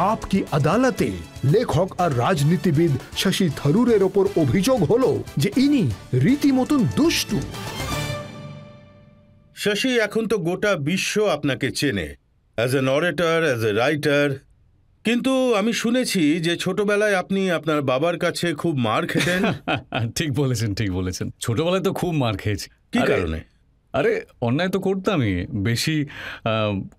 আপকি আদালতে লেখক আর রাজনীতিবিদ শশী থারুরের ওপর অভিযোগ হলো যে ইনি রীতিমতন দুষ্টু। শশী, এখন তো গোটা বিশ্ব আপনাকে চেনে as a narrator, as a writer. কিন্তু আমি শুনেছি যে ছোটবেলায় আপনি আপনার বাবার কাছে খুব মার খেতেন। ঠিক বলেছেন, ঠিক বলেছেন। ছোটবেলায় তো খুব মার খেয়েছি। কি কারণে? আরে অন্যায় তো করতামই, বেশি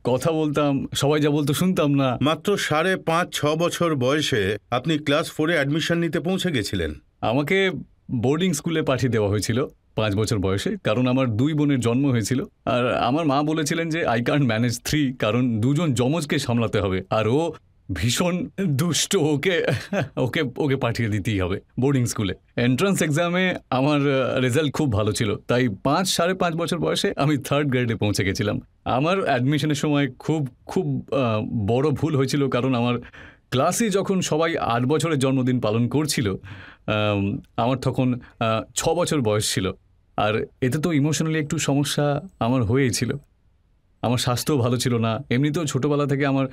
কথা বলতাম, সবাই যা বলতো শুনতাম না। মাত্র 5.5-6 বছর বয়সে আপনি ক্লাস 4-এ অ্যাডমিশন নিতে পৌঁছে গেছিলেন। আমাকে বোর্ডিং স্কুলে পাঠিয়ে দেওয়া হয়েছিল 5 বছর বয়সে, কারণ আমার 2 বোনের জন্ম হয়েছিল। আর আমার মা বলেছিলেন যে আই ক্যান্ট ম্যানেজ 3, কারণ 2 জন যমজকে সামলাতে হবে, আর ও ভীষণ দুষ্ট, ওকে ওকে ওকে পাঠিয়ে দিতেই হবে বোর্ডিং স্কুলে। এন্ট্রান্স এক্সামে আমার রেজাল্ট খুব ভালো ছিল, তাই 5-5.5 বছর বয়সে আমি 3rd গ্রেডে পৌঁছে গেছিলাম। আমার অ্যাডমিশনের সময় খুব খুব বড় ভুল হয়েছিল, কারণ আমার ক্লাসে যখন সবাই 8 বছরের জন্মদিন পালন করছিল, আমার তখন 6 বছর বয়স ছিল। আর এতে তো ইমোশনালি একটু সমস্যা আমার হয়েছিল। আমার স্বাস্থ্যও ভালো ছিল না, এমনিতেও ছোটোবেলা থেকে আমার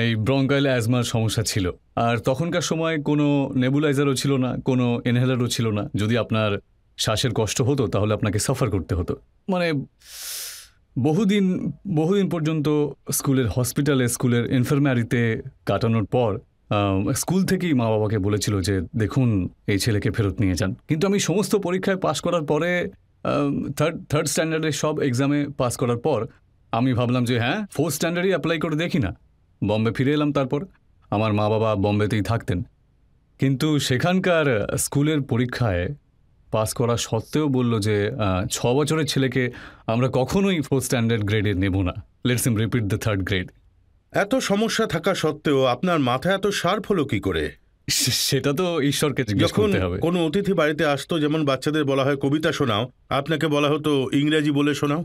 এই ব্রঙ্কাইল অ্যাজমার সমস্যা ছিল। আর তখনকার সময় কোনো নেবুলাইজারও ছিল না, কোনো ইনহেলারও ছিল না। যদি আপনার শ্বাসের কষ্ট হতো তাহলে আপনাকে সাফার করতে হতো। মানে বহুদিন পর্যন্ত স্কুলের হসপিটালে, স্কুলের ইনফার্মারিতে কাটানোর পর স্কুল থেকেই মা বাবাকে বলেছিল যে দেখুন এই ছেলেকে ফেরত নিয়ে যান। কিন্তু আমি সমস্ত পরীক্ষায় পাশ করার পরে, থার্ড স্ট্যান্ডার্ডের সব এক্সামে পাস করার পর আমি ভাবলাম যে হ্যাঁ, 4th স্ট্যান্ডার্ডই অ্যাপ্লাই করে দেখি না। বম্বে ফিরে এলাম। তারপর আমার মা বাবা বম্বেতেই থাকতেন, কিন্তু সেখানকার স্কুলের পরীক্ষায় পাস করা সত্ত্বেও বলল যে 6 বছরের ছেলেকে আমরা কখনোই 4th স্ট্যান্ডার্ড গ্রেডে নেব না, let's him repeat the 3rd grade. এত সমস্যা থাকা সত্ত্বেও আপনার মাথা এত শার্প হলো কি করে? সেটা তো ঈশ্বরকে জিজ্ঞেস করতে হবে। কোনো অতিথি বাড়িতে আসতো, যেমন বাচ্চাদের বলা হয় কবিতা শোনাও, আপনাকে বলা হতো ইংরেজি বলে শোনাও।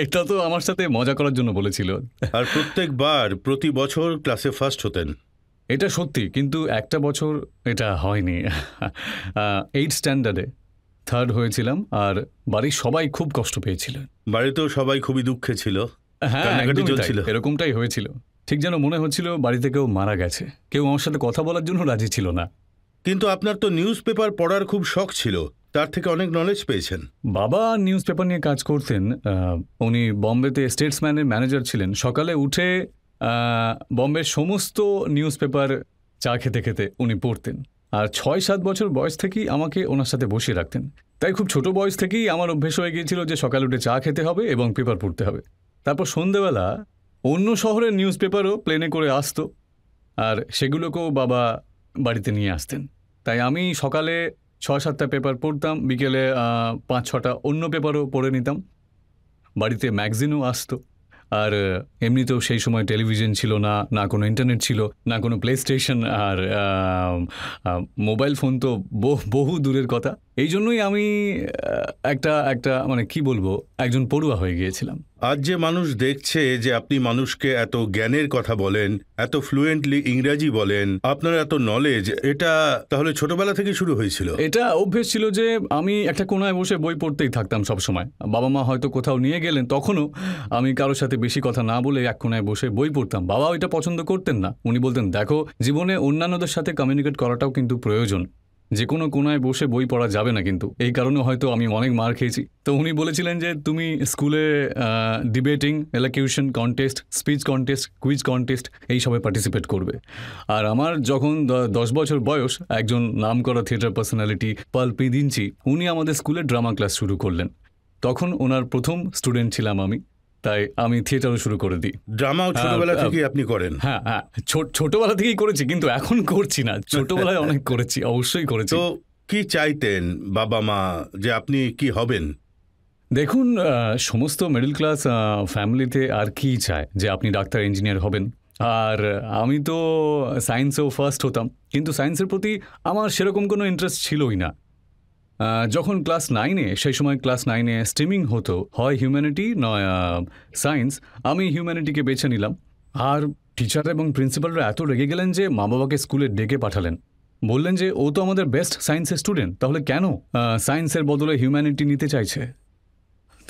এটা তো আমার সাথে মজা করার জন্য বলেছিল। আর প্রত্যেকবার প্রতি বছর ক্লাসে ফার্স্ট হতেন। এটা সত্যি, কিন্তু একটা বছর এটা হয়নি। 8th স্ট্যান্ডার্ডে 3rd হয়েছিলাম, আর বাড়ির সবাই খুব কষ্ট পেয়েছিল। বাড়িতেও সবাই খুবই দুঃখে ছিল। হ্যাঁ, এরকমটাই হয়েছিল। ঠিক যেন মনে হচ্ছিল বাড়িতে কেউ মারা গেছে, কেউ আমার সাথে কথা বলার জন্য রাজি ছিল না। কিন্তু আপনার তো নিউজ পেপার পড়ার খুব শখ ছিল, তার থেকে অনেক নলেজ পেয়েছেন। বাবা নিউজ পেপার নিয়ে কাজ করতেন। উনি বম্বেতে স্টেটসম্যানের ম্যানেজার ছিলেন। সকালে উঠে বম্বের সমস্ত নিউজ পেপার চা খেতে খেতে উনি পড়তেন। আর 6-7 বছর বয়স থেকেই আমাকে ওনার সাথে বসিয়ে রাখতেন। তাই খুব ছোট বয়স থেকেই আমার অভ্যেস হয়ে গিয়েছিল যে সকালে উঠে চা খেতে হবে এবং পেপার পড়তে হবে। তারপর সন্ধেবেলা অন্য শহরের নিউজ পেপারও প্লেনে করে আসতো, আর সেগুলোকেও বাবা বাড়িতে নিয়ে আসতেন। তাই আমি সকালে 6-7টা পেপার পড়তাম, বিকেলে 5-6টা অন্য পেপারও পড়ে নিতাম। বাড়িতে ম্যাগাজিনও আসতো। আর এমনিতেও সেই সময় টেলিভিশন ছিল না, না কোনো ইন্টারনেট ছিল, না কোনো প্লে স্টেশন, আর মোবাইল ফোন তো বহু দূরের কথা। এই জন্যই আমি একটা মানে কি বলবো, একজন পড়ুয়া হয়ে গিয়েছিলাম। আজ যে মানুষ দেখছে যে আপনি মানুষকে এত জ্ঞানের কথা বলেন, এত ফ্লুয়েন্টলি ইংরাজি বলেন, আপনার এত নলেজ, এটা তাহলে ছোটবেলা থেকে শুরু হয়েছিল? এটা অভ্যেস ছিল যে আমি একটা কোনায় বসে বই পড়তেই থাকতাম সব সময়। বাবা মা হয়তো কোথাও নিয়ে গেলেন, তখনও আমি কারোর সাথে বেশি কথা না বলে এক কোনায় বসে বই পড়তাম। বাবা এটা পছন্দ করতেন না। উনি বলতেন দেখো, জীবনে অন্যান্যদের সাথে কমিউনিকেট করাটাও কিন্তু প্রয়োজন, যে কোনো কোনায় বসে বই পড়া যাবে না। কিন্তু এই কারণে হয়তো আমি অনেক মার খেয়েছি। তো উনি বলেছিলেন যে তুমি স্কুলে debating, elocution contest, speech contest, quiz contest এইসবে পার্টিসিপেট করবে। আর আমার যখন 10 বছর বয়স, একজন নামকরা থিয়েটার পার্সোনালিটি পাল পিদিনচি উনি আমাদের স্কুলে ড্রামা ক্লাস শুরু করলেন। তখন ওনার প্রথম স্টুডেন্ট ছিলাম আমি, তাই আমি থিয়েটারও শুরু করে দিই। ড্রামাও ছোটবেলা থেকেই আপনি করেন? হ্যাঁ, ছোটবেলা থেকেই করেছি, কিন্তু এখন করছি না। ছোটবেলায় অনেক করেছি, অবশ্যই করেছি। তো কি চাইতেন বাবা মা যে আপনি কি হবেন? দেখুন, সমস্ত মিডল ক্লাস ফ্যামিলিতে আর কি চায় যে আপনি ডাক্তার, ইঞ্জিনিয়ার হবেন। আর আমি তো সায়েন্সেও ফার্স্ট হতাম, কিন্তু সায়েন্সের প্রতি আমার সেরকম কোনো ইন্টারেস্ট ছিলই না। যখন ক্লাস 9-এ, সেই সময় ক্লাস 9-এ স্ট্রিমিং হতো, হয় হিউম্যানিটি নয় সায়েন্স। আমি হিউম্যানিটিকে বেছে নিলাম। আর টিচার এবং প্রিন্সিপালরা এত রেগে গেলেন যে মা বাবাকে স্কুলে ডেকে পাঠালেন। বললেন যে ও তো আমাদের বেস্ট সায়েন্সের স্টুডেন্ট, তাহলে কেন সায়েন্সের বদলে হিউম্যানিটি নিতে চাইছে।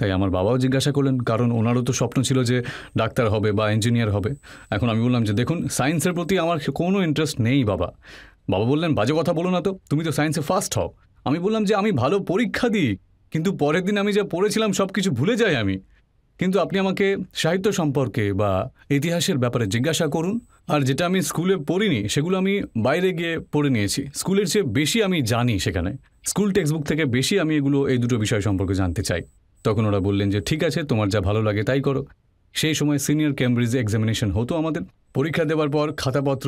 তাই আমার বাবাও জিজ্ঞাসা করলেন, কারণ ওনারও তো স্বপ্ন ছিল যে ডাক্তার হবে বা ইঞ্জিনিয়ার হবে। এখন আমি বললাম যে দেখুন, সায়েন্সের প্রতি আমার কোনো ইন্টারেস্ট নেই বাবা। বাবা বললেন, বাজে কথা বলো না তো, তুমি তো সায়েন্সে ফার্স্ট হও। আমি বললাম যে আমি ভালো পরীক্ষা দিই, কিন্তু পরের দিন আমি যা পড়েছিলাম সব কিছু ভুলে যাই আমি। কিন্তু আপনি আমাকে সাহিত্য সম্পর্কে বা ইতিহাসের ব্যাপারে জিজ্ঞাসা করুন, আর যেটা আমি স্কুলে পড়িনি সেগুলো আমি বাইরে গিয়ে পড়ে নিয়েছি। স্কুলের চেয়ে বেশি আমি জানি সেখানে, স্কুল টেক্সট বুক থেকে বেশি আমি এই দুটো বিষয় সম্পর্কে জানতে চাই। তখন ওরা বললেন যে ঠিক আছে, তোমার যা ভালো লাগে তাই করো। সেই সময় সিনিয়র কেমব্রিজ এক্সামিনেশন হতো আমাদের। পরীক্ষা দেওয়ার পর খাতাপত্র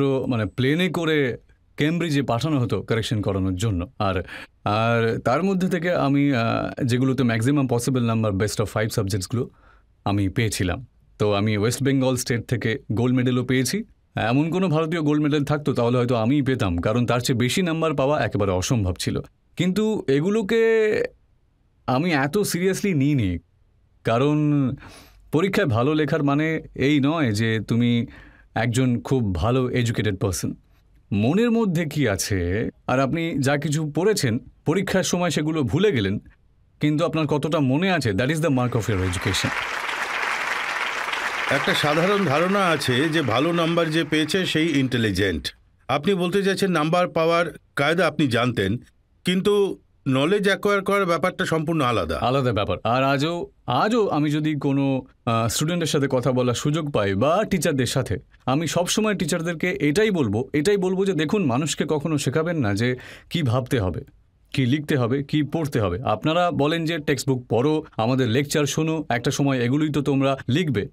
প্লেনে করে কেমব্রিজে পাঠানো হতো কারেকশন করানোর জন্য। আর আর তার মধ্যে থেকে আমি যেগুলোতে maximum possible number best of 5 সাবজেক্টসগুলো আমি পেয়েছিলাম। তো আমি ওয়েস্ট বেঙ্গল স্টেট থেকে গোল্ড মেডেলও পেয়েছি। এমন কোনো ভারতীয় গোল্ড মেডেল থাকতো তাহলে হয়তো আমিই পেতাম, কারণ তার চেয়ে বেশি নাম্বার পাওয়া একেবারে অসম্ভব ছিল। কিন্তু এগুলোকে আমি এত সিরিয়াসলি নিইনি, কারণ পরীক্ষায় ভালো লেখার মানে এই নয় যে তুমি একজন খুব ভালো এডুকেটেড পারসন। মনের মধ্যে কি আছে আর আপনি যা কিছু পড়েছেন পরীক্ষার সময় সেগুলো ভুলে গেলেন, কিন্তু আপনার কতটা মনে আছে, that is the mark of year education. একটা সাধারণ ধারণা আছে যে ভালো নাম্বার যে পেয়েছে সেই ইন্টেলিজেন্ট। আপনি বলতে চাইছেন নাম্বার পাওয়ার কায়দা আপনি জানতেন, কিন্তু নলেজ অ্যাকোয়ার করার ব্যাপারটা সম্পূর্ণ আলাদা আলাদা ব্যাপার। আর আজও আমি যদি কোনো স্টুডেন্টের সাথে কথা বলার সুযোগ পাই বা টিচারদের সাথে, আমি সবসময় টিচারদেরকে এটাই বলবো যে দেখুন, মানুষকে কখনো শেখাবেন না যে কি ভাবতে হবে, কি লিখতে হবে, কি পড়তে হবে। আপনারা বলেন যে টেক্সট বুক পড়ো, আমাদের লেকচার শোনো, একটা সময় এগুলোই তো তোমরা লিখবে।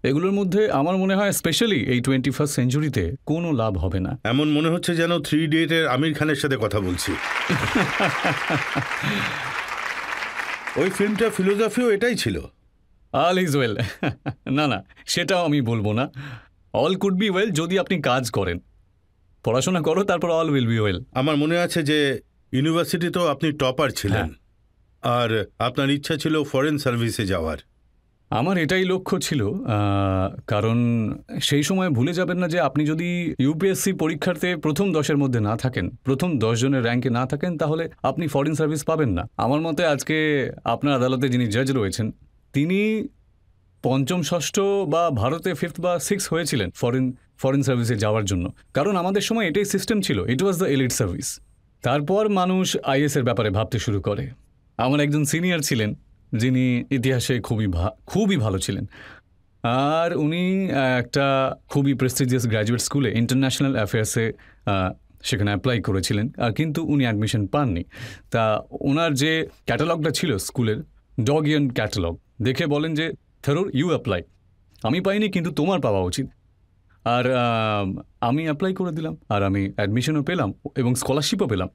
এগুলোর মধ্যে আমার মনে হয় স্পেশালি এই 21st সেঞ্চুরিতে কোনো লাভ হবে না। এমন মনে হচ্ছে যেন 3 ইডিয়টের আমির খানের সাথে কথা বলছি। ওই ফিল্মটা ফিলোসফিও এটাই ছিল। All is well. না, সেটাও আমি বলবো না। অল কুড বি ওয়েল যদি আপনি কাজ করেন, পড়াশোনা করো, তারপর অল উইল বি ওয়েল। আমার মনে আছে যে ইউনিভার্সিটিতেও আপনি টপার ছিলেন, আর আপনার ইচ্ছা ছিল ফরেন সার্ভিসে যাওয়ার। আমার এটাই লক্ষ্য ছিল, কারণ সেই সময় ভুলে যাবেন না যে আপনি যদি ইউপিএসসি পরীক্ষার্থে প্রথম 10-এর মধ্যে না থাকেন, প্রথম 10 জনের র্যাঙ্কে না থাকেন, তাহলে আপনি ফরেন সার্ভিস পাবেন না। আমার মতে আজকে আপনার আদালতে যিনি জাজ রয়েছেন, তিনি 5ম 6ষ্ঠ বা ভারতে 5th বা 6th হয়েছিলেন ফরেন সার্ভিসে যাওয়ার জন্য। কারণ আমাদের সময় এটাই সিস্টেম ছিল, ইট ওয়াজ দ্য এলিট সার্ভিস। তারপর মানুষ আইএসের ব্যাপারে ভাবতে শুরু করে। আমার একজন সিনিয়র ছিলেন যিনি ইতিহাসে খুবই ভালো ছিলেন, আর উনি একটা খুবই প্রেস্টিজিয়াস গ্র্যাজুয়েট স্কুলে ইন্টারন্যাশনাল অ্যাফেয়ার্সে সেখানে অ্যাপ্লাই করেছিলেন, আর কিন্তু উনি অ্যাডমিশন পাননি। তা ওনার যে ক্যাটালগটা ছিল স্কুলের, ডগিয়ান ক্যাটালগ, দেখে বলেন যে থারুর ইউ অ্যাপ্লাই। আমি পাইনি, কিন্তু তোমার পাওয়া উচিত। আর আমি অ্যাপ্লাই করে দিলাম, আর আমি অ্যাডমিশনও পেলাম এবং স্কলারশিপও পেলাম।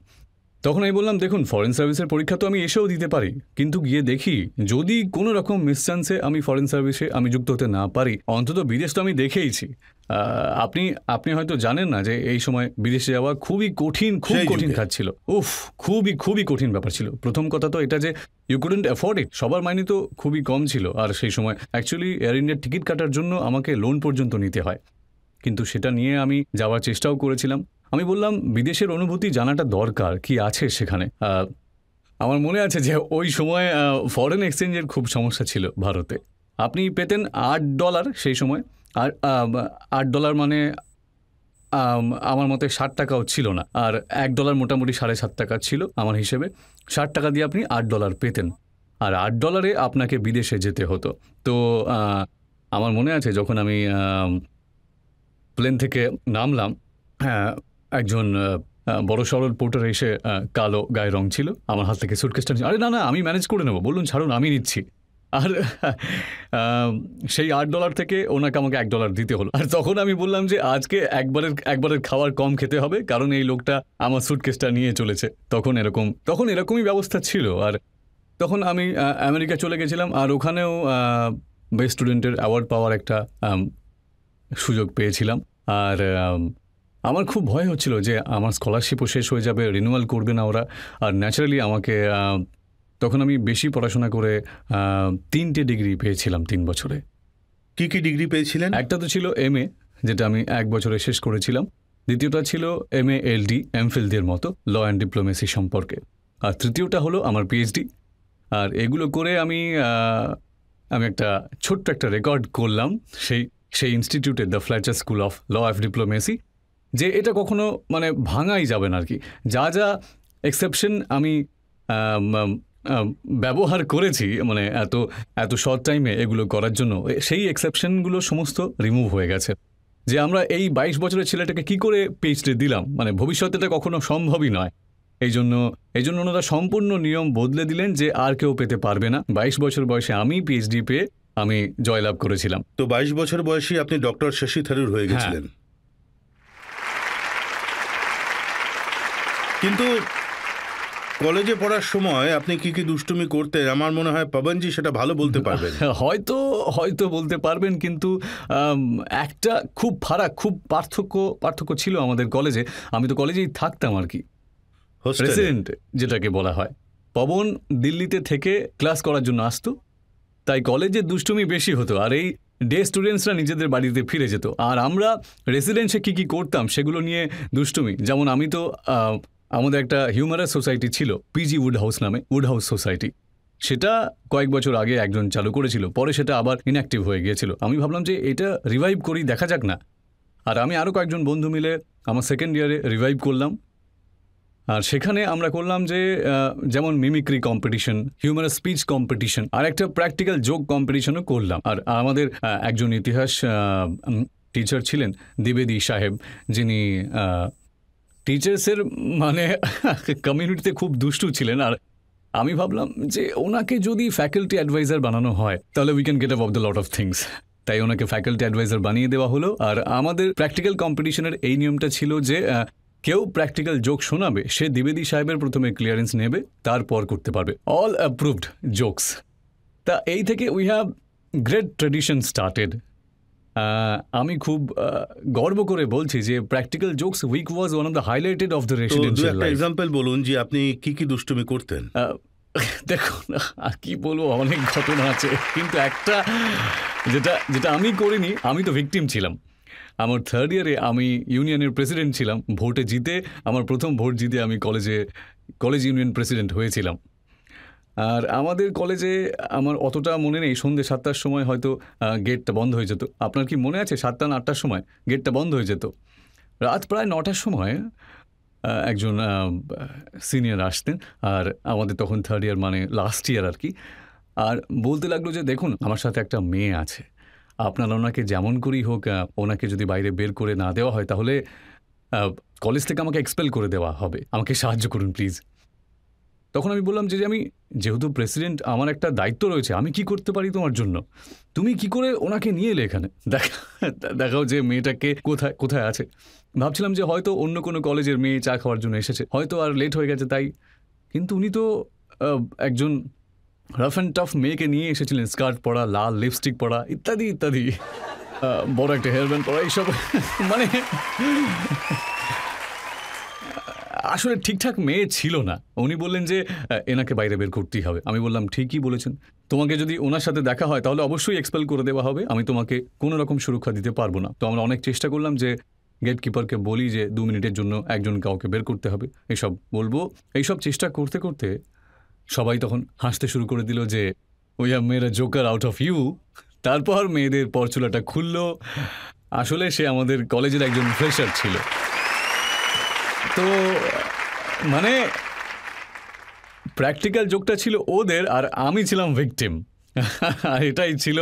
তখন আমি বললাম, দেখুন, ফরেন সার্ভিসের পরীক্ষা তো আমি এসেও দিতে পারি, কিন্তু গিয়ে দেখি যদি কোনো রকম মিসচান্সে আমি ফরেন সার্ভিসে আমি যুক্ত হতে না পারি, অন্তত বিদেশ তো আমি দেখেইছি। আপনি হয়তো জানেন না যে এই সময় বিদেশে যাওয়া খুব কঠিন কাজ ছিল। খুবই কঠিন ব্যাপার ছিল। প্রথম কথা তো এটা যে ইউ কুডন্ট অ্যাফোর্ড ইট, সবার মাইনে তো খুবই কম ছিল। আর সেই সময় অ্যাকচুয়ালি এয়ার ইন্ডিয়ার টিকিট কাটার জন্য আমাকে লোন পর্যন্ত নিতে হয়, কিন্তু সেটা নিয়ে আমি যাওয়ার চেষ্টাও করেছিলাম। আমি বললাম বিদেশের অনুভূতি জানাটা দরকার, কি আছে সেখানে। আমার মনে আছে যে ওই সময় ফরেন এক্সচেঞ্জের খুব সমস্যা ছিল ভারতে। আপনি পেতেন $8 সেই সময়, আর $8 মানে আমার মতে 60 টাকাও ছিল না, আর $1 মোটামুটি 7.5 টাকা ছিল আমার হিসেবে। 60 টাকা দিয়ে আপনি $8 পেতেন, আর $8 আপনাকে বিদেশে যেতে হতো। তো আমার মনে আছে যখন আমি প্লেন থেকে নামলাম, একজন বড় সরল পোর্টার এসে, কালো গায়ের রং ছিল, আমার হাত থেকে সুটকেসটা নিয়ে, আরে না আমি ম্যানেজ করে নেবো, বলুন ছাড়ুন আমি নিচ্ছি। আর সেই $8 থেকে ওনাকে আমাকে $1 দিতে হলো। আর তখন আমি বললাম যে আজকে একবারের খাবার কম খেতে হবে, কারণ এই লোকটা আমার সুটকেসটা নিয়ে চলেছে। তখন এরকমই ব্যবস্থা ছিল। আর তখন আমি আমেরিকা চলে গেছিলাম, আর ওখানেও বেস্ট স্টুডেন্টের অ্যাওয়ার্ড পাওয়ার একটা সুযোগ পেয়েছিলাম। আর আমার খুব ভয় হচ্ছিল যে আমার স্কলারশিপও শেষ হয়ে যাবে, রিনিউয়াল করবে না ওরা। আর ন্যাচারালি আমাকে তখন আমি বেশি পড়াশোনা করে 3টে ডিগ্রি পেয়েছিলাম 3 বছরে। কি ডিগ্রি পেয়েছিলেন? একটা তো ছিল MA, যেটা আমি 1 বছরে শেষ করেছিলাম। দ্বিতীয়টা ছিল MA LD এমফিলদের মতো ল অ্যান্ড ডিপ্লোমেসি সম্পর্কে। আর তৃতীয়টা হলো আমার PhD। আর এগুলো করে আমি একটা ছোট্ট একটা রেকর্ড করলাম সেই ইনস্টিটিউটে, the Fletcher School of Law of Diplomacy, যে এটা কখনো মানে ভাঙাই যাবে না আর কি। যা যা এক্সেপশন আমি ব্যবহার করেছি মানে এত শর্ট টাইমে এগুলো করার জন্য, সেই এক্সেপশনগুলো সমস্ত রিমুভ হয়ে গেছে। যে আমরা এই 22 বছরের ছেলেটাকে কি করে পিএইচডি দিলাম, মানে ভবিষ্যতে এটা কখনো সম্ভবই নয়। এই জন্য ওনারা সম্পূর্ণ নিয়ম বদলে দিলেন যে আর কেউ পেতে পারবে না। 22 বছর বয়সে আমি পিএইচডি পেয়ে আমি জয়লাভ করেছিলাম। তো 22 বছর বয়সী আপনি ডক্টর শশী থারুর হয়ে গেছিলেন। কিন্তু কলেজে পড়ার সময় আপনি কি কি দুষ্টুমি করতেন, আমার মনে হয় পবনজি সেটা ভালো বলতে পারবেন। হয়তো বলতে পারবেন, কিন্তু একটা খুব ফারাক, খুব পার্থক্য ছিল আমাদের কলেজে। আমি তো কলেজেই থাকতাম আর কি, রেসিডেন্ট যেটাকে বলা হয়। পবন দিল্লিতে থেকে ক্লাস করার জন্য আসতো, তাই কলেজে দুষ্টুমি বেশি হতো, আর এই ডে স্টুডেন্টসরা নিজেদের বাড়িতে ফিরে যেত। আর আমরা রেসিডেন্সে কি করতাম সেগুলো নিয়ে দুষ্টুমি, যেমন আমি তো আমাদের একটা হিউমারাস সোসাইটি ছিল পিজি উড হাউস নামে, উড হাউস সোসাইটি। সেটা কয়েক বছর আগে একজন চালু করেছিল, পরে সেটা আবার ইনঅ্যাক্টিভ হয়ে গিয়েছিল। আমি ভাবলাম যে এটা রিভাইভ করি, দেখা যাক না। আর আমি আরও কয়েকজন বন্ধু মিলে আমার সেকেন্ড ইয়ারে রিভাইভ করলাম। আর সেখানে আমরা করলাম যে যেমন mimicry competition, humorous speech competition, আর একটা প্র্যাকটিক্যাল জোক কম্পিটিশনও করলাম। আর আমাদের একজন ইতিহাস টিচার ছিলেন দ্বিবেদী সাহেব, যিনি টিচার্সের মানে কমিউনিটিতে খুব দুষ্টু ছিলেন। আর আমি ভাবলাম যে ওনাকে যদি ফ্যাকাল্টি অ্যাডভাইজার বানানো হয় তাহলে we can get up the lot of things. তাই ওনাকে ফ্যাকাল্টি অ্যাডভাইজার বানিয়ে দেওয়া হলো। আর আমাদের প্র্যাকটিক্যাল কম্পিটিশনের এই নিয়মটা ছিল যে কেউ প্র্যাকটিক্যাল জোক শোনাবে, সে দ্বিবেদী সাহেবের প্রথমে ক্লিয়ারেন্স নেবে, তারপর করতে পারবে। All approved jokes. তা এই থেকে we have great tradition started. আমি খুব গর্ব করে বলছি যে practical jokes week was one of the highlighted of the residential life. Example বলুন যে আপনি কি দুষ্টুমি করতেন। দেখুন, আর কি বলবো, অনেক ঘটনা আছে, কিন্তু একটা যেটা আমি করিনি, আমি তো ভিকটিম ছিলাম। আমার থার্ড ইয়ারে আমি ইউনিয়নের প্রেসিডেন্ট ছিলাম। ভোটে জিতে, আমার প্রথম ভোট জিতে আমি কলেজ ইউনিয়ন প্রেসিডেন্ট হয়েছিলাম। আর আমাদের কলেজে আমার অতটা মনে নেই, সন্ধ্যে 7টার সময় হয়তো গেটটা বন্ধ হয়ে যেত। আপনার কি মনে আছে 7টা না 8টার সময় গেটটা বন্ধ হয়ে যেত? রাত প্রায় 9টার সময় একজন সিনিয়র আসতেন, আর আমাদের তখন থার্ড ইয়ার মানে লাস্ট ইয়ার আর কি। আর বলতে লাগলো যে দেখুন, আমার সাথে একটা মেয়ে আছে, আপনারা ওনাকে যেমন করেই হোক ওনাকে যদি বাইরে বের করে না দেওয়া হয় তাহলে কলেজ থেকে আমাকে এক্সপেল করে দেওয়া হবে, আমাকে সাহায্য করুন প্লিজ। তখন আমি বললাম যে আমি যেহেতু প্রেসিডেন্ট, আমার একটা দায়িত্ব রয়েছে, আমি কি করতে পারি তোমার জন্য? তুমি কি করে ওনাকে নিয়ে এলে এখানে? দেখাও যে মেয়েটাকে কোথায় আছে। ভাবছিলাম যে হয়তো অন্য কোনো কলেজের মেয়ে চা খাওয়ার জন্য এসেছে, হয়তো আর লেট হয়ে গেছে তাই। কিন্তু উনি তো একজন রাফ অ্যান্ড টাফ মেয়েকে নিয়ে এসেছিলেন, স্কার্ট পরা, লাল লিপস্টিক পরা, ইত্যাদি ইত্যাদি, বড় একটা হেয়ার ব্যান্ড পরা, এইসব মানে আসলে ঠিকঠাক মেয়ে ছিল না। উনি বললেন যে এনাকে বাইরে বের করতেই হবে। আমি বললাম ঠিকই বলেছেন, তোমাকে যদি ওনার সাথে দেখা হয় তাহলে অবশ্যই এক্সপেল করে দেওয়া হবে, আমি তোমাকে কোনো রকম সুরক্ষা দিতে পারবো না। তো আমরা অনেক চেষ্টা করলাম যে গেটকিপারকে বলি যে 2 মিনিটের জন্য একজন কাউকে বের করতে হবে, এইসব বলবো। এইসব চেষ্টা করতে করতে সবাই তখন হাসতে শুরু করে দিল যে we have made a joker out of you. তারপর মেয়েদের পরচুলাটা খুললো। আসলে সে আমাদের কলেজের একজন ফ্রেশার ছিল। তো মানে প্র্যাকটিক্যাল জোকটা ছিল ওদের, আর আমি ছিলাম ভিকটিম। আর এটাই ছিল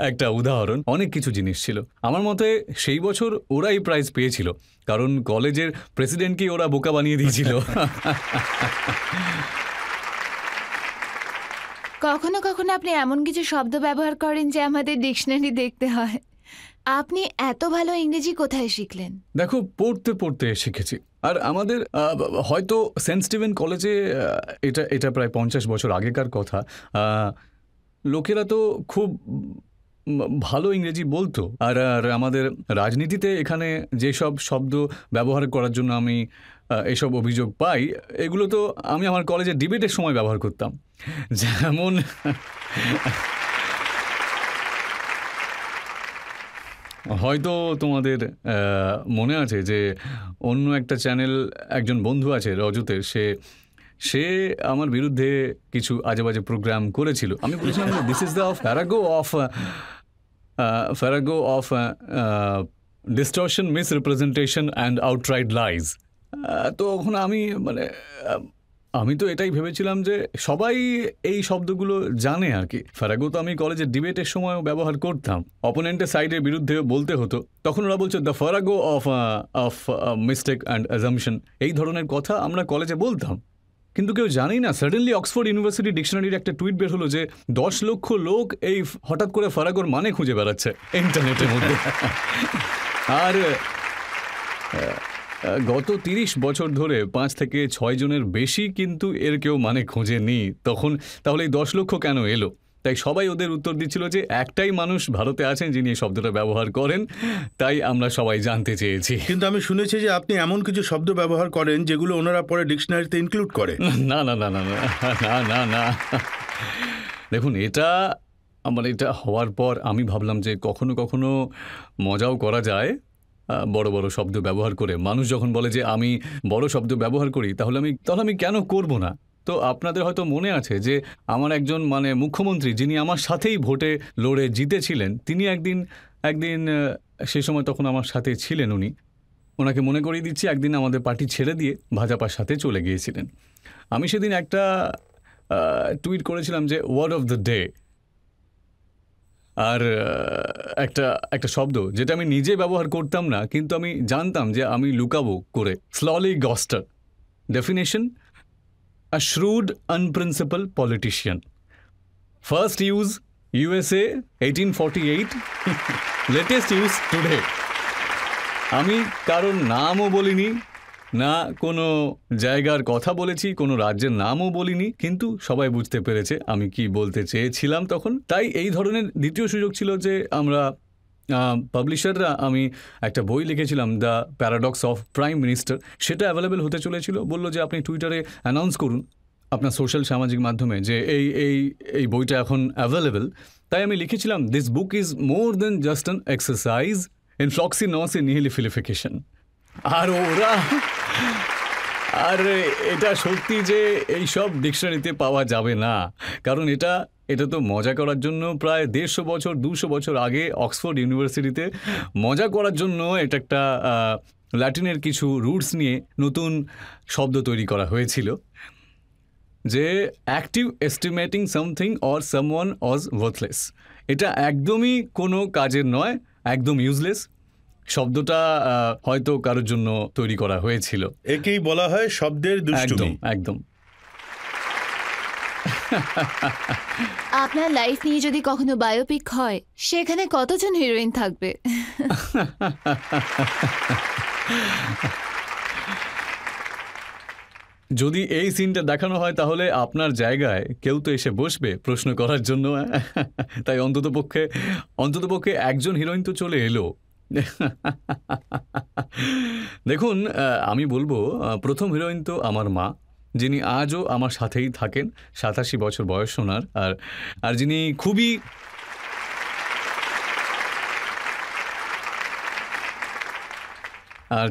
একটা উদাহরণ। অনেক কিছু জিনিস ছিল। আমার মতে সেই বছর ওরাই প্রাইজ পেয়েছিল, কারণ কলেজের প্রেসিডেন্টকে ওরা বোকা বানিয়ে দিয়েছিল। কখনো কখনো আপনি এমন কিছু শব্দ ব্যবহার করেন যে আমাদের ডিকশনারি দেখতে হয়। আপনি এত ভালো ইংরেজি কোথায় শিখলেন? দেখো, পড়তে শিখেছি। আর আমাদের হয়তো সেন্ট স্টিভেন কলেজে এটা প্রায় 50 বছর আগেকার কথা। লোকেরা তো খুব ভালো ইংরেজি বলতো। আর আমাদের রাজনীতিতে এখানে যেসব শব্দ ব্যবহার করার জন্য আমি এসব অভিযোগ পাই, এগুলো তো আমি আমার কলেজের ডিবেটের সময় ব্যবহার করতাম। যেমন হয়তো তোমাদের মনে আছে যে অন্য একটা চ্যানেল, একজন বন্ধু আছে রজতের, সে আমার বিরুদ্ধে কিছু আজে বাজে প্রোগ্রাম করেছিল। আমি বলেছিলাম this is the farrago of distortion, misrepresentation and outright lies. তো ওখানে আমি তো এটাই ভেবেছিলাম যে সবাই এই শব্দগুলো জানে আর কি। ফ্যারাগো তো আমি কলেজের ডিবেটের সময়ও ব্যবহার করতাম, অপোনেন্টের সাইডের বিরুদ্ধে বলতে হতো। তখন ওরা বলছে the farrago of mistake and assumption, এই ধরনের কথা আমরা কলেজে বলতাম। কিন্তু কেউ জানি না, সাডেনলি অক্সফোর্ড ইউনিভার্সিটি ডিকশনারির একটা টুইট বের হলো যে 10 লক্ষ লোক এই হঠাৎ করে ফ্যারাগোর মানে খুঁজে বেড়াচ্ছে ইন্টারনেটের মধ্যে। আর গত 30 বছর ধরে 5 থেকে 6 জনের বেশি কিন্তু এর কেউ মানে খোঁজেনি। তাহলে এই 10 লক্ষ কেন এলো? তাই সবাই ওদের উত্তর দিচ্ছিল যে একটাই মানুষ ভারতে আছেন যিনি এই শব্দটা ব্যবহার করেন, তাই আমরা সবাই জানতে চেয়েছি। কিন্তু আমি শুনেছি যে আপনি এমন কিছু শব্দ ব্যবহার করেন যেগুলো ওনারা পরে ডিকশনারিতে ইনক্লুড করে। না না না না না না না না, দেখুন এটা হওয়ার পর আমি ভাবলাম যে কখনো কখনো মজাও করা যায় বড় বড় শব্দ ব্যবহার করে। মানুষ যখন বলে যে আমি বড় শব্দ ব্যবহার করি, তাহলে আমি কেন করব না? তো আপনাদের হয়তো মনে আছে যে আমার একজন মুখ্যমন্ত্রী যিনি আমার সাথেই ভোটে লড়ে জিতেছিলেন, তিনি একদিন সেই সময় তখন আমার সাথে ছিলেন, ওনাকে মনে করিয়ে দিচ্ছি, একদিন আমাদের পার্টি ছেড়ে দিয়ে ভাজপার সাথে চলে গিয়েছিলেন। আমি সেদিন একটা টুইট করেছিলাম যে ওয়ার্ড অফ দ্য ডে, আর একটা শব্দ যেটা আমি নিজে ব্যবহার করতাম না, কিন্তু আমি জানতাম যে আমি লুকাবো করে, snollygoster. Definition: a shrewd, unprincipled politician. First use USA 1848, latest use today. আমি কারোর নামও বলিনি, না কোনো জায়গার কথা বলেছি, কোনো রাজ্যের নামও বলিনি, কিন্তু সবাই বুঝতে পেরেছে আমি কি বলতে চেয়েছিলাম তখন। তাই এই ধরনের দ্বিতীয় সুযোগ ছিল যে আমরা পাবলিশাররা, আমি একটা বই লিখেছিলাম the paradox of prime minister, সেটা অ্যাভেলেবেল হতে চলেছিল। বললো যে আপনি টুইটারে অ্যানাউন্স করুন, আপনার সোশ্যাল সামাজিক মাধ্যমে, যে এই বইটা এখন অ্যাভেলেবেল। তাই আমি লিখেছিলাম this book is more than just an exercise in floccinaucinihilipilification. আর এটা সত্যি যে এইসব ডিকশনারিতে পাওয়া যাবে না, কারণ এটা তো মজা করার জন্য প্রায় 150 বছর 200 বছর আগে অক্সফোর্ড ইউনিভার্সিটিতে মজা করার জন্য এটা একটা ল্যাটিনের কিছু রুটস নিয়ে নতুন শব্দ তৈরি করা হয়েছিল, যে active estimating something or someone Aja worthless. এটা একদমই কোনো কাজের নয়, একদম ইউজলেস। শব্দটা হয়তো কারোর জন্য তৈরি করা হয়েছিল। একেই বলা হয় শব্দের দুষ্টুমি। একদম। আপনার লাইফ নিয়ে যদি কখনো বায়োপিক হয়, সেখানে কতজন হিরোইন থাকবে? যদি এই সিনটা দেখানো হয়, তাহলে আপনার জায়গায় কেউ তো এসে বসবে প্রশ্ন করার জন্য। তাই অন্ততপক্ষে একজন হিরোইন তো চলে এলো। দেখুন, আমি বলবো প্রথম হিরোইন তো আমার মা, যিনি আজও আমার সাথেই থাকেন। 87 বছর বয়স ওনার, আর যিনি খুবই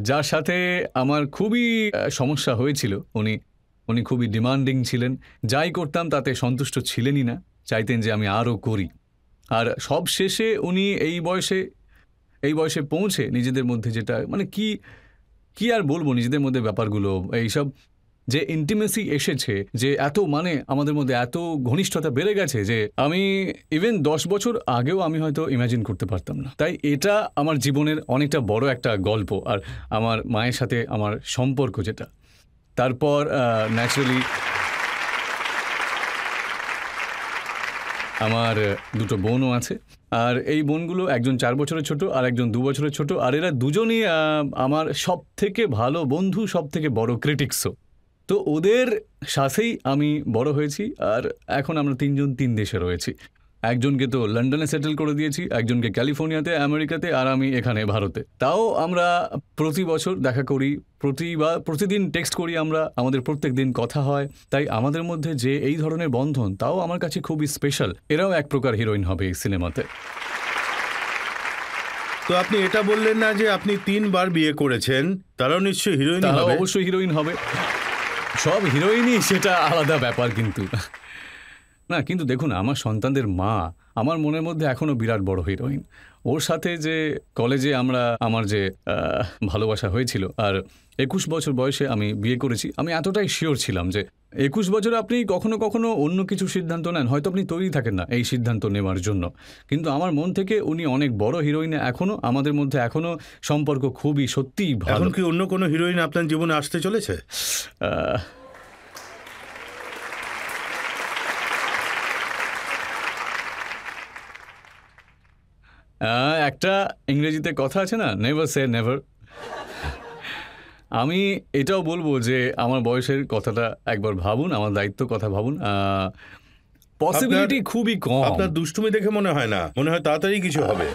যার সাথে আমার খুবই সমস্যা হয়েছিল, উনি খুবই ডিমান্ডিং ছিলেন। যাই করতাম তাতে সন্তুষ্ট ছিলেনই না, চাইতেন যে আমি আরও করি। আর সব শেষে উনি এই বয়সে পৌঁছে নিজেদের মধ্যে যেটা কি আর বলবো, নিজেদের মধ্যে ব্যাপারগুলো, এইসব যে ইন্টিমেসি এসেছে, যে আমাদের মধ্যে এত ঘনিষ্ঠতা বেড়ে গেছে, যে আমি ইভেন 10 বছর আগেও আমি হয়তো ইমাজিন করতে পারতাম না। তাই এটা আমার জীবনের অনেকটা বড় একটা গল্প, আর আমার মায়ের সাথে আমার সম্পর্ক যেটা। তারপর ন্যাচারালি আমার দুটো বোনও আছে, আর এই বোনগুলো একজন 4 বছরের ছোট আর একজন 2 বছরের ছোট, আর এরা দুজনই আমার সব থেকে ভালো বন্ধু, সব থেকে বড় ক্রিটিক্সও। তো ওদের সাথেই আমি বড় হয়েছি, আর এখন আমরা 3 জন 3 দেশে রয়েছি। একজনকে তো লন্ডনে সেটেল করে দিয়েছি, একজনকে ক্যালিফোর্নিয়াতে, আমেরিকাতে, আর আমি এখানে ভারতে। তাও আমরা প্রতি বছর দেখা করি, প্রতিদিন টেক্সট করি আমরা, আমাদের প্রত্যেক দিন কথা হয়। তাই আমাদের মধ্যে যে এই ধরনের বন্ধন, তাও আমার কাছে খুবই স্পেশাল। এরাও এক প্রকার হিরোইন হবে এই সিনেমাতে। তো আপনি এটা বললেন না যে আপনি 3 বার বিয়ে করেছেন? তারাও নিশ্চয়ই হিরোইন হবে। অবশ্যই হিরোইন হবে। সব হিরোইনই সেটা আলাদা ব্যাপার কিন্তু না, কিন্তু দেখুন আমার সন্তানদের মা আমার মনের মধ্যে এখনো বিরাট বড় হিরোইন। ওর সাথে যে কলেজে আমার যে ভালোবাসা হয়েছিল, আর 21 বছর বয়সে আমি বিয়ে করেছি, আমি এতটাই শিওর ছিলাম যে 21 বছরে আপনি কখনো কখনো অন্য কিছু সিদ্ধান্ত নেন, হয়তো আপনি তৈরি থাকেন না এই সিদ্ধান্ত নেওয়ার জন্য, কিন্তু আমার মন থেকে উনি অনেক বড় হিরোইন। এখনো আমাদের মধ্যে এখনো সম্পর্ক খুবই সত্যিই ভালো। এখন কি অন্য কোনো হিরোইন আপনার জীবনে আসতে চলেছে? একটা ইংরেজিতে কথা আছে না, নেভার সে নেভার। আমি এটাও বলবো যে আমার বয়সের কথাটা একবার ভাবুন, আমার দায়িত্ব কথা ভাবুন। পসিবিলিটি খুবই কম। আপনার দুষ্টুমি দেখে মনে হয় না, মনে হয় তাড়াতাড়ি কিছু হবে।